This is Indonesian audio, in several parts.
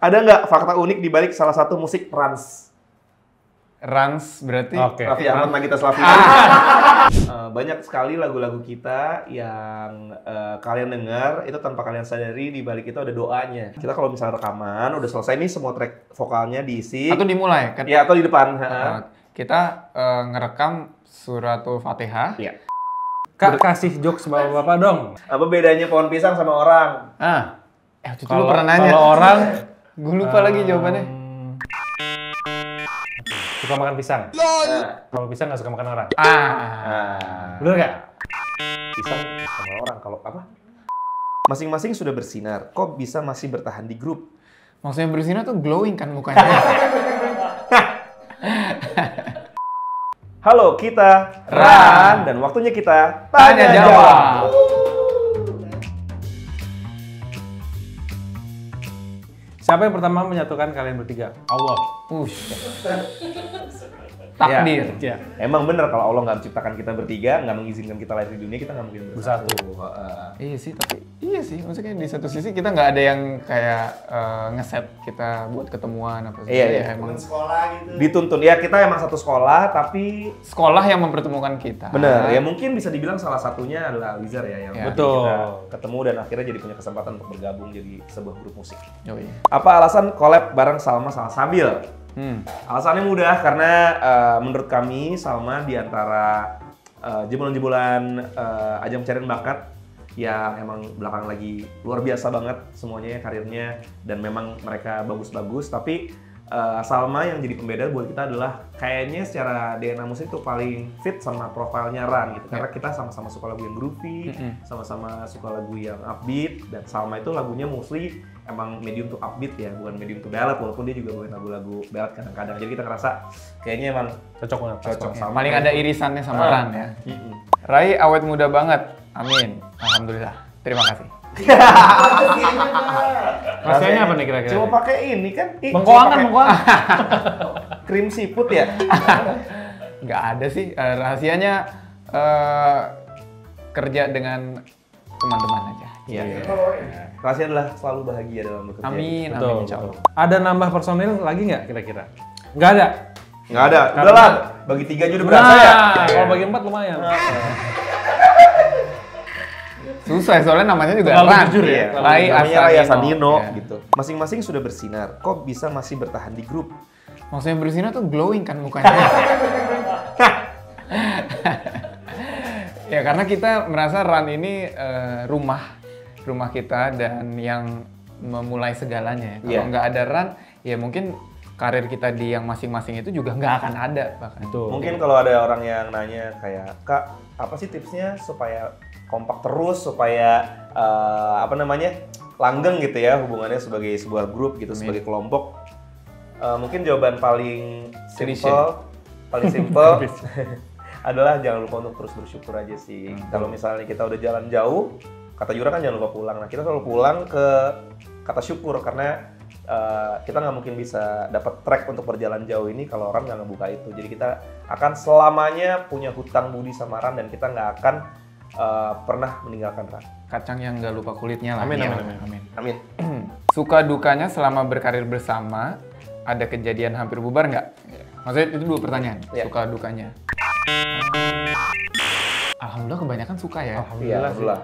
Ada nggak fakta unik di balik salah satu musik Rans? Rans berarti? Raffi Ahmad, Nagita Slavina. Banyak sekali lagu-lagu kita yang kalian dengar itu tanpa kalian sadari di balik itu ada doanya. Kita kalau misalnya rekaman udah selesai nih semua track vokalnya diisi. Atau dimulai kan? Ya, atau di depan. Kita ngerekam suratul Fatihah. Iya. Kak, kasih jokes bapak-bapak dong. Apa bedanya pohon pisang sama orang? Itu lu pernah nanya. Kalau orang gue lupa lagi jawabannya. suka makan pisang. Kalau pisang nggak suka makan orang. Bener nggak? Pisang sama orang kalau apa? Masing-masing sudah bersinar. Kok bisa masih bertahan di grup? Maksudnya bersinar tuh glowing kan mukanya. Halo, kita Ran. dan waktunya kita Tanya jawab. Siapa yang pertama menyatukan kalian bertiga? Allah. Takdir. Ya. Emang bener kalau Allah nggak menciptakan kita bertiga, nggak mengizinkan kita lahir di dunia, kita nggak mungkin bersatu. Iya sih, tapi iya sih. Maksudnya di satu sisi kita nggak ada yang kayak ngeset kita buat ketemuan apa sih. Iya. Emang Sekolah gitu. Dituntun ya, kita emang satu sekolah tapi sekolah yang mempertemukan kita. bener ya, mungkin bisa dibilang salah satunya adalah Wizard ya yang Ya. bikin Betul. kita ketemu dan akhirnya jadi punya kesempatan untuk bergabung jadi sebuah grup musik. Oh, iya. Apa alasan collab bareng Salma Salsabil? Alasannya mudah karena menurut kami Salma di antara jebolan-jebolan ajang pencarian bakat yang emang belakangan lagi luar biasa banget semuanya karirnya dan memang mereka bagus-bagus, tapi Salma yang jadi pembeda buat kita adalah kayaknya secara DNA musik itu paling fit sama profilnya Ran gitu, karena kita sama-sama suka lagu yang groovy, sama-sama suka lagu yang upbeat, dan Salma itu lagunya mostly emang medium to upbeat ya, bukan medium to ballad, walaupun dia juga bawain lagu-lagu ballad kadang-kadang. Jadi kita ngerasa kayaknya emang Cocok banget. cocok Ya, sama. paling ada irisannya sama Ran ya. Rai awet muda banget. Amin. Alhamdulillah. Terima kasih. Rasanya apa nih kira-kira? Coba pakai ini kan. Bengkoangan. Krim siput ya. Nggak ada sih. Rahasianya kerja dengan teman-teman aja. Iya. Rahasia adalah selalu bahagia dalam bekerja. Amin. Betul. Amin. Insya Allah. Ada nambah personil lagi nggak kira-kira? Nggak ada. Nggak ada. Udahlah, bagi 3 aja udah berasa ya. Kalau bagi 4 lumayan. Susah soalnya namanya juga Terlalu Ran. jujur ya. Iya. Rai Namanya Rai Asanino. Asanino Ya. gitu. Masing-masing sudah bersinar. Kok bisa masih bertahan di grup? Maksudnya bersinar tuh glowing kan mukanya. Ya karena kita merasa Ran ini rumah kita dan yang memulai segalanya. Kalau Iya. nggak ada Ran, ya mungkin karir kita di yang masing-masing itu juga nggak akan ada bahkan. Betul. Mungkin kalau ada orang yang nanya kayak, Kak, apa sih tipsnya supaya kompak terus, supaya langgeng gitu ya hubungannya sebagai sebuah grup gitu, sebagai kelompok? Mungkin jawaban paling simple adalah jangan lupa untuk terus bersyukur aja sih. Kalau misalnya kita udah jalan jauh, kata Jura kan jangan lupa pulang. Nah, kita selalu pulang ke kata syukur karena kita nggak mungkin bisa dapat track untuk berjalan jauh ini kalau Ran nggak ngebuka itu. Jadi kita akan selamanya punya hutang budi sama Ran dan kita nggak akan pernah meninggalkan Ran. Kacang yang nggak lupa kulitnya lah. Amin, Iya. amin. Amin. Suka dukanya selama berkarir bersama, ada kejadian hampir bubar nggak? Maksudnya itu 2 pertanyaan. Iya. Suka dukanya. Alhamdulillah kebanyakan suka ya. Alhamdulillah sih. Alhamdulillah.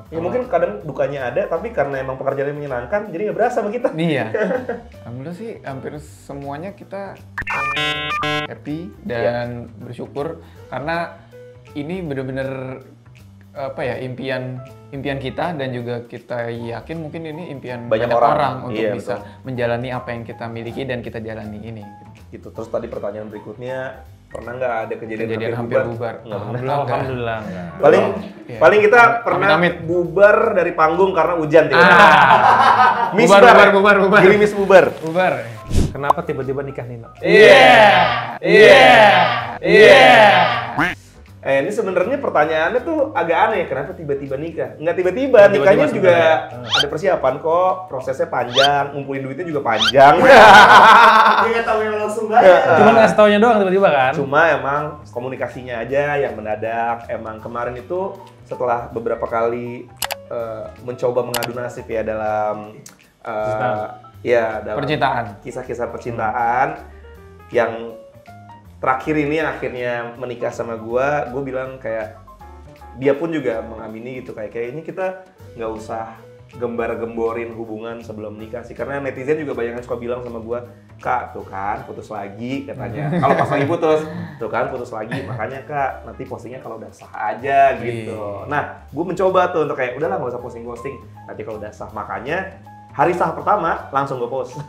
Ya mungkin kadang dukanya ada, tapi karena emang pekerjaannya menyenangkan, jadi nggak berasa sama kita. Iya. Alhamdulillah sih hampir semuanya kita happy dan bersyukur karena ini benar-benar apa ya, impian kita dan juga kita yakin mungkin ini impian Banyak banyak orang. orang untuk Iya, bisa menjalani apa yang kita miliki dan kita jalani ini. Gitu. Terus tadi pertanyaan berikutnya, pernah nggak ada kejadian Hampir bubar. Nggak pernah. Alhamdulillah. Enggak. Paling Iya. kita pernah Amit-amit. bubar dari panggung karena hujan tiba-tiba. Bubar. Gerimis bubar. Bubar. Kenapa tiba-tiba nikah Nino? Ini sebenarnya pertanyaannya tuh agak aneh. Kenapa tiba-tiba nikah? Nggak tiba-tiba, nikahnya juga ada persiapan kok. Prosesnya panjang, ngumpulin duitnya juga panjang. Dia nggak tahu yang langsung bayar. Cuman ngasih taunya doang tiba-tiba kan? Cuma emang komunikasinya aja yang mendadak. Emang kemarin itu setelah beberapa kali mencoba mengadu nasib ya dalam Ya, dalam percintaan. Kisah-kisah percintaan yang terakhir ini yang akhirnya menikah sama gue bilang kayak dia pun juga mengamini gitu kayaknya kita nggak usah gembar-gemborin hubungan sebelum nikah sih, karena netizen juga banyak yang suka bilang sama gue, Kak tuh kan putus lagi katanya, kalau pas lagi putus tuh kan putus lagi, makanya Kak nanti postingnya kalau udah sah aja gitu. Nah gue mencoba tuh untuk kayak udahlah nggak usah posting nanti kalau udah sah, makanya hari sah pertama langsung gue post.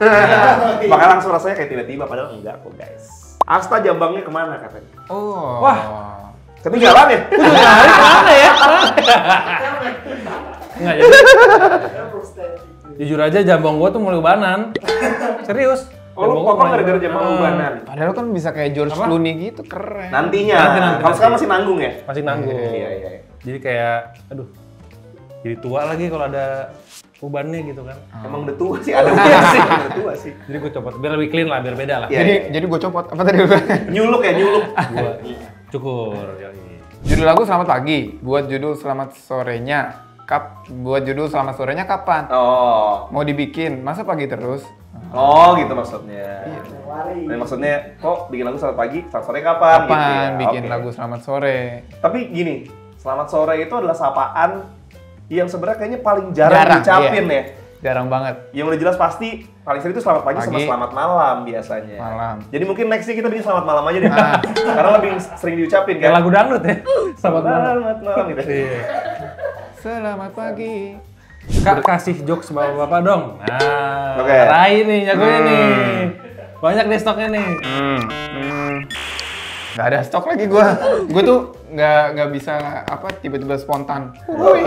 Makanya langsung rasanya kayak tiba-tiba, padahal enggak kok guys. Asta jambangnya kemana katanya? Oh. Wah, ketinggalan ya? Kemana ya? Enggak, jadi jujur aja jambang gua tuh mulai ubanan. Serius. Oh, lu potong gara-gara jambang ubanan? Padahal kan bisa kayak George Clooney gitu, keren. Nantinya. Kalau sekarang masih nanggung ya? Masih nanggung. Iya. Jadi kayak, aduh, jadi tua lagi kalau ada ubannya gitu kan. Emang udah tua sih, ada sih, udah tua sih. Jadi gue copot, biar lebih clean lah, biar beda lah. Jadi gue copot, apa tadi? Nyuluk ya, nyuluk. Gua cukur. Judul lagu Selamat Pagi, buat judul Selamat Sorenya. Buat judul Selamat Sorenya kapan? Oh. Mau dibikin, masa pagi terus? Oh gitu maksudnya. Nah, maksudnya kok bikin lagu selamat pagi, selamat sore kapan? Kapan gitu ya? bikin Oke. lagu Selamat Sore? Tapi gini, selamat sore itu adalah sapaan yang sebenarnya kayaknya paling jarang diucapin iya. ya. Jarang banget. Yang udah jelas pasti paling sering itu selamat pagi sama selamat malam biasanya. Malam. Jadi mungkin nextnya kita bikin selamat malam aja deh. Karena lebih sering diucapin Kayak kan. lagu dangdut ya. Selamat malam gitu. Iya. Selamat pagi. Kak, kasih jokes bapak-bapak dong. Nah, Oke. Rai nih, jagonya nih. Banyak deh stoknya nih. Gak ada stok lagi gue tuh nggak bisa apa tiba-tiba spontan. Wih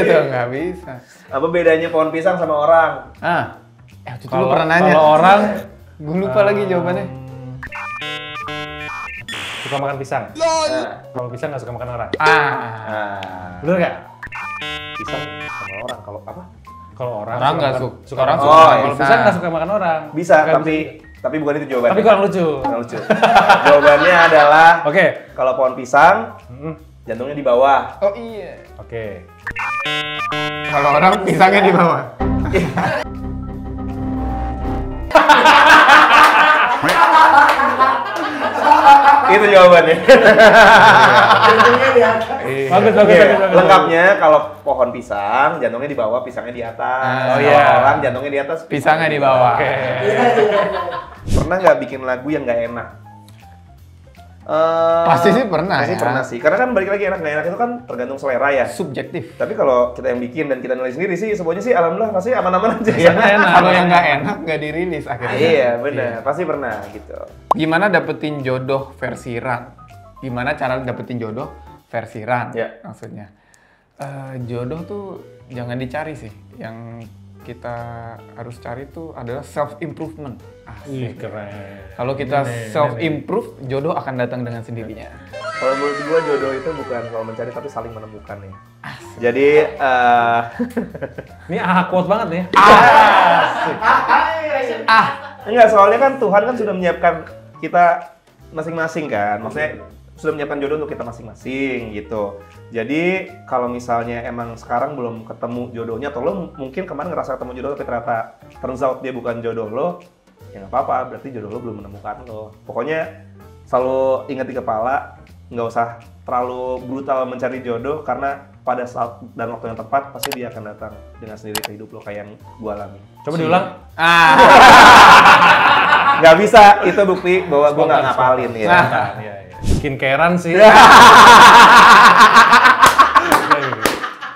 gitu, nggak bisa. Apa bedanya pohon pisang sama orang? Itu lu pernah nanya. Kalau orang Gue lupa lagi jawabannya. suka makan pisang. Nah, Kalau pisang nggak suka makan orang. nah, Bener nggak? pisang sama orang kalau apa? Kalau orang Nggak makan- suka. Orang Oh, suka iya. Kalau pisang nggak suka makan orang. Bisa, Nggak tapi bukan itu jawabannya. Tapi kurang lucu. Kurang lucu. Jawabannya adalah Oke. kalau pohon pisang Mm, jantungnya di bawah. Oh iya. Oke. Kalau orang pisangnya di bawah. Itu jawabannya. Jantungnya di atas. Bagus, bagus, Oke, bagus, bagus. lengkapnya kalau pohon pisang jantungnya di bawah, pisangnya di atas. Oh, Kalau iya. orang jantungnya di atas, Pisangnya di bawah. Oke. Pernah nggak bikin lagu yang nggak enak? Pasti sih pernah Pasti ya. pernah sih. Karena kan balik lagi enak nggak enak itu kan tergantung selera ya. Subjektif. Tapi kalau kita yang bikin dan kita nilai sendiri sih semuanya sih alhamdulillah pasti aman-aman aja ya. Kalau yang nggak enak nggak dirilis akhirnya. Iya benar, pasti pernah gitu. Gimana dapetin jodoh versi Ran? Gimana cara dapetin jodoh versi Ran? Ya. Maksudnya. Jodoh tuh jangan dicari sih. Yang kita harus cari tuh adalah self improvement. Wih, keren. Kalau kita Ini, self improve, jodoh akan datang dengan sendirinya. Kalau menurut gua jodoh itu bukan soal mencari tapi saling menemukan ya. Jadi Ini quote banget nih. enggak, soalnya kan Tuhan kan sudah menyiapkan kita masing-masing kan. Maksudnya sudah menyiapkan jodoh untuk kita masing-masing gitu. Jadi kalau misalnya emang sekarang belum ketemu jodohnya atau lo mungkin kemarin ngerasa ketemu jodoh tapi ternyata turns out dia bukan jodoh lo, ya nggak apa-apa, berarti jodoh lo belum menemukan lo. Pokoknya selalu ingat di kepala, nggak usah terlalu brutal mencari jodoh karena pada saat dan waktu yang tepat pasti dia akan datang dengan sendiri ke hidup lo kayak yang gua alami. Coba diulang. Nggak bisa, itu bukti bahwa gua nggak ngapalin ya. Nah, iya, iya. Skincarean sih.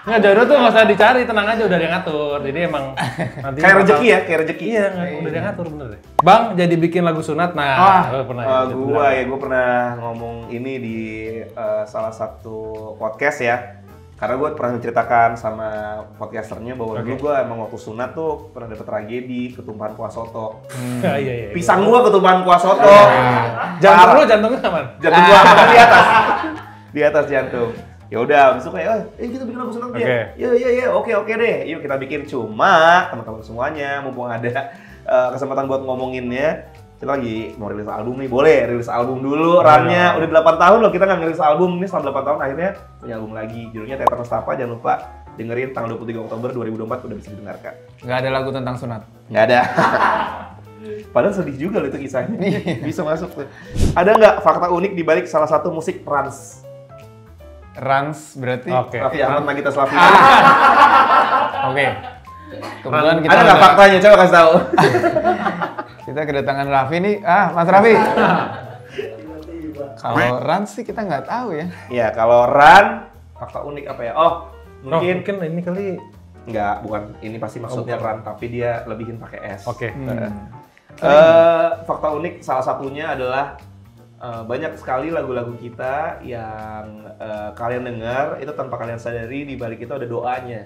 Nggak, jodoh tuh nggak usah dicari, tenang aja udah dia ngatur. Jadi emang nanti Kayak rezeki ya, kayak rezeki. Iya, udah dia ngatur bener deh. Bang, jadi bikin lagu sunat. Nah, lo pernah ya? Gue pernah ngomong ini di salah satu podcast ya. Karena gue pernah menceritakan sama podcasternya bahwa dulu gue emang waktu sunat tuh pernah dapet tragedi ketumpahan kuah soto. Iya, iya, iya. Pisang gue ketumpahan kuah soto. Jantung lo jantungnya aman. Jantung gue kan di atas. Di atas jantung. Ya udah, besok kayak, kita bikin lagu sunat ya. Iya, oke deh. Yuk kita bikin. Cuma teman-teman semuanya, mumpung ada kesempatan buat ngomonginnya, kita lagi mau rilis album nih, boleh rilis album dulu. Rannya udah 8 tahun loh kita nggak rilis album, ini selama 8 tahun akhirnya punya album lagi. Judulnya Teater Nestapa, jangan lupa dengerin tanggal 23 Oktober 2024 udah bisa didengarkan. Nggak ada lagu tentang sunat. Nggak ada. Padahal sedih juga loh itu kisahnya. Bisa masuk tuh. Ada nggak fakta unik di balik salah satu musik Rans? Rans berarti. Oke. Raffi Ahmad Nagita Slavina. Oke. Kebetulan kita Ada nggak faktanya? Coba kasih tahu. kita kedatangan Raffi nih. Mas Raffi. Kalau Rans sih kita nggak tahu ya. Iya, kalau Ran fakta unik apa ya? Oh, mungkin Mungkin ini kali. nggak, bukan ini pasti maksudnya Ran, tapi dia lebihin pakai S. Oke. Fakta unik salah satunya adalah banyak sekali lagu-lagu kita yang kalian dengar itu tanpa kalian sadari di balik itu ada doanya.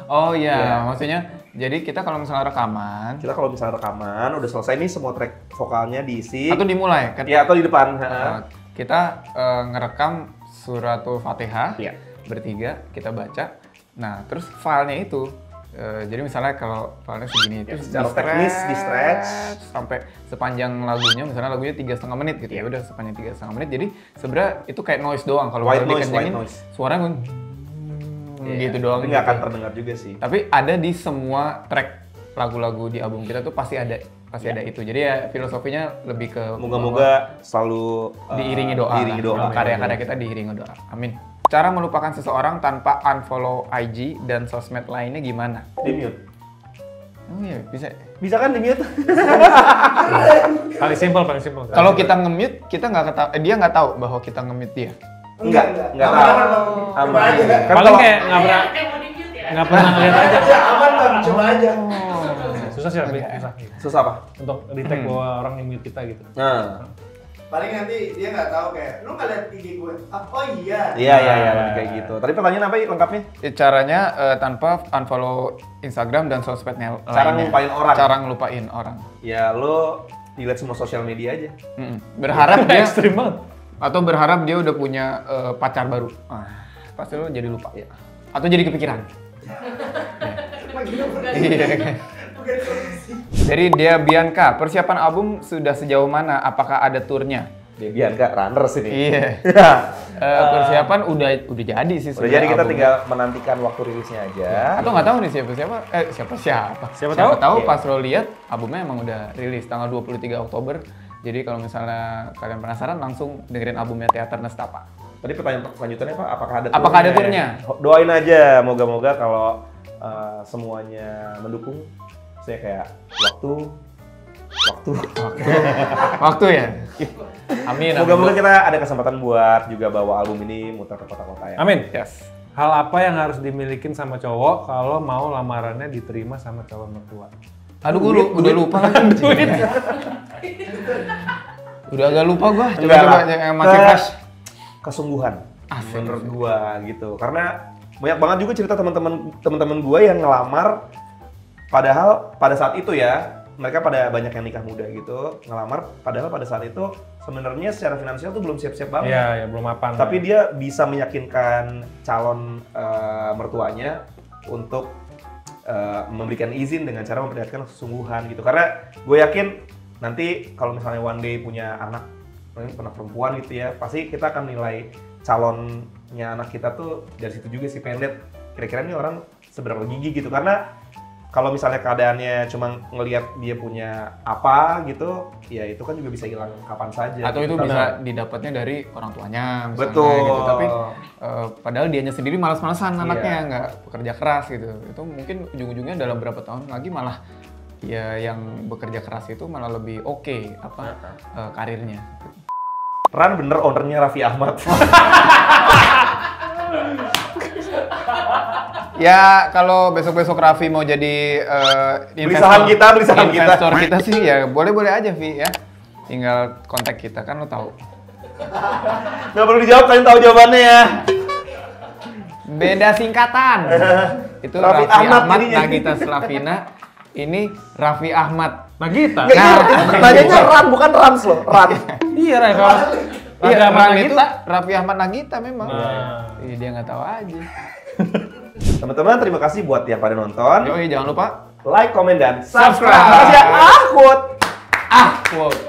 Oh iya, Iya. maksudnya jadi kita kalau misalnya rekaman Kita kalau misalnya rekaman udah selesai nih semua track vokalnya diisi. atau dimulai kan? Ya, atau di depan. Kita ngerekam suratul Fatihah Iya. bertiga, kita baca. Nah, terus filenya itu jadi misalnya kalau filenya segini Ya, itu secara teknis di-stretch sampai sepanjang lagunya, misalnya lagunya 3,5 menit gitu ya, udah sepanjang 3,5 menit. Jadi sebenarnya itu kayak noise doang kalau White kalau noise, dikencengin, white noise. suaranya gitu doang. Tapi nggak akan gitu. terdengar juga sih. Tapi ada di semua track lagu-lagu di album kita tuh pasti ada itu. Jadi ya filosofinya lebih ke Moga-moga selalu diiringi doa. diiringi doa. Karya-karya kita diiringi doa. Amin. Cara melupakan seseorang tanpa unfollow IG dan sosmed lainnya gimana? Di mute. Oh iya, bisa. Bisa kan di mute? Paling simpel. Kalau kita nge-mute, kita nggak ketahui, dia nggak tahu bahwa kita nge-mute dia. Enggak Aman, tahu. aman, Aman. Coba aja. Kan Paling kalau- kayak nggak pernah ngeliat aja. Ya aman bang, coba aja. Susah sih, Raffi. Susah. Susah apa? Untuk detect bahwa orang nge-mute kita gitu. Nah, Paling nanti dia nggak tahu kayak, lu nggak lihat IG gue? Oh iya. iya lebih kayak gitu. Tadi pertanyaan apa lengkapnya? Caranya tanpa unfollow Instagram dan sosmednya Cara lainnya. ngelupain orang. Cara ngelupain orang. Ya lo delete semua sosial media aja. Berharap dia Ekstrim banget. atau berharap dia udah punya pacar baru. Pasti lo jadi lupa ya. Atau jadi kepikiran. Iya. Dari dia Bianca, persiapan album sudah sejauh mana? Apakah ada turnya? Dia Bianca runners ini. Iya. Persiapan udah jadi sih. Udah jadi kita albumnya. tinggal menantikan waktu rilisnya aja. Atau nggak tahu nih siapa tahu pas lo lihat albumnya emang udah rilis tanggal 23 Oktober. Jadi kalau misalnya kalian penasaran langsung dengerin albumnya Teater Nestapa. Tadi pertanyaan selanjutnya Pak, Apakah ada turnya? Doain aja, moga-moga kalau semuanya mendukung. Saya kayak Waktu ya. Amin. Moga-moga kita ada kesempatan buat juga bawa album ini muter ke kota-kota ya. Amin. Yes. Hal apa yang harus dimilikin sama cowok kalau mau lamarannya diterima sama calon mertua? Aduh, gue udah lupa lagi. Duit. Udah agak lupa gua. Enggak Coba lah. yang masih fresh. Kesungguhan. Asik. Menurut gua gitu. Karena banyak banget juga cerita teman-teman gua yang ngelamar padahal pada saat itu ya mereka pada banyak yang nikah muda gitu, ngelamar padahal pada saat itu sebenarnya secara finansial tuh belum siap-siap banget. Iya, ya belum mapan. Tapi dia bisa meyakinkan calon mertuanya untuk memberikan izin dengan cara memperlihatkan kesungguhan gitu. Karena gue yakin nanti kalau misalnya one day punya anak perempuan gitu ya, pasti kita akan nilai calonnya anak kita tuh dari situ juga sih, pengen lihat kira-kira ini orang seberapa gigi gitu. Karena kalau misalnya keadaannya cuma ngelihat dia punya apa gitu, ya itu kan juga bisa hilang kapan saja. Atau itu gitu. bisa didapatnya dari orang tuanya misalnya Betul. gitu. Tapi padahal dianya sendiri malas-malasan anaknya, Iya. nggak bekerja keras gitu. Itu mungkin ujung-ujungnya dalam beberapa tahun lagi malah ya yang bekerja keras itu malah lebih oke karirnya. Ran bener ownernya Raffi Ahmad. Ya kalau besok-besok Raffi mau jadi Beli saham kita. investor kita sih ya boleh-boleh aja Vi ya. Tinggal kontak kita kan lo tahu. Nggak perlu dijawab, kalian tahu jawabannya ya. Beda singkatan. Itu Raffi Raffi Ahmad Ahmad jadinya. Nagita Slavina. Ini Raffi Ahmad. Nagita. Nggak, itu tanyanya Ran, bukan Rans loh. Ran. Iya, Ray. Kalau Iya, Raffi Ahmad Ran itu Nagita. Raffi Ahmad Nagita memang. Nah. Iya, dia nggak tahu aja. Teman-teman, terima kasih buat yang pada nonton. Yoi, jangan lupa Like, komen, dan Subscribe. subscribe. Makasih ya. Quote. quote.